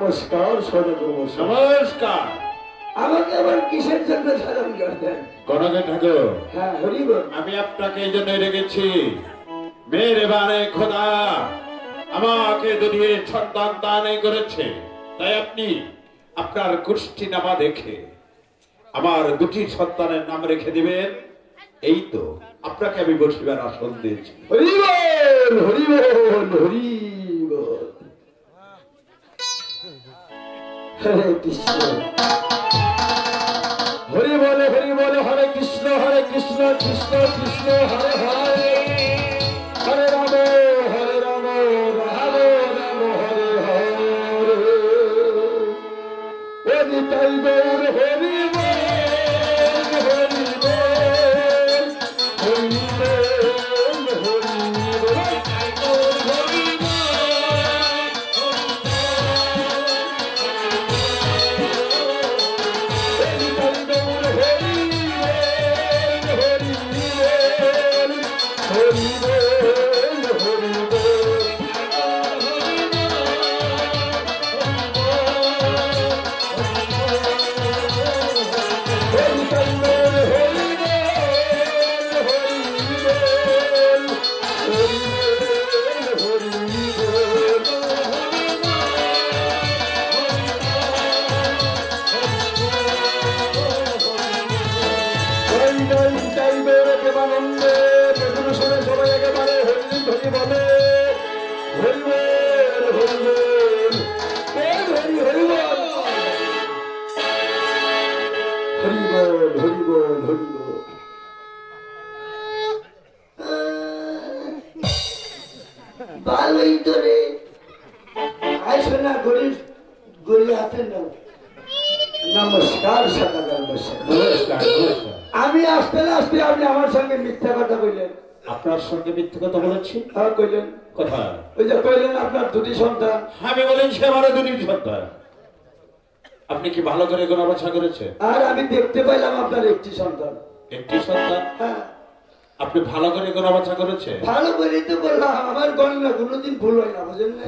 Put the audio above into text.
নমস্কার সদর নমস্কার। আমাকে আবার কিসের জন্য সালাম করতেন? গণকে ঠাকুর, হ্যাঁ হরি বল। আমি আপনাকে এই জন্য রেখেছি, মেহেরবানে খোদা আমাকে দুনিয়ে সন্তান দান করেছে, তাই আপনি আপনার গোষ্ঠী নামা দেখে আমার দুটি সন্তানের নাম রেখে দিবেন। এই তো আপনাকে আমি বসিবার আসন দিয়েছি। হরি বল হরি বল হরি বল। হরে কৃষ্ণ হরি বলে হরে কৃষ্ণ কৃষ্ণ কৃষ্ণ হরে হরে, হরে রাম রাম রাম হরে হরে। হরি তাই গৌর হরি বল হরি বল হরি বল হরি বল হরি ভালোই তো রে আইসো না গরিব গড়ি হাতে নাও। নমস্কার সদাগর বসে। নমস্কার। আমি আসতে আসতে আপনি আমার সঙ্গে মিথ্যা কথা কইলেন। আপনার সঙ্গে মিথ্যে কথা বলেছি? হ্যাঁ কইলেন। কথা ওই যে কইলেন আপনার দুটি সন্তান। আমি বলেছি আমারও দুটি সন্তান। আপনি কি ভালো করে গোনাবাছা করেছে? আর আমি দেখতে পাইলাম আপনার একটি সন্তান। একটি সন্তান? হ্যাঁ। আপনি ভালো করে গোনাবাছা করেছে? ভালো করে তো বললাম, আমার গণনা কোনোদিন ভুল হয় না, বুঝলেন না?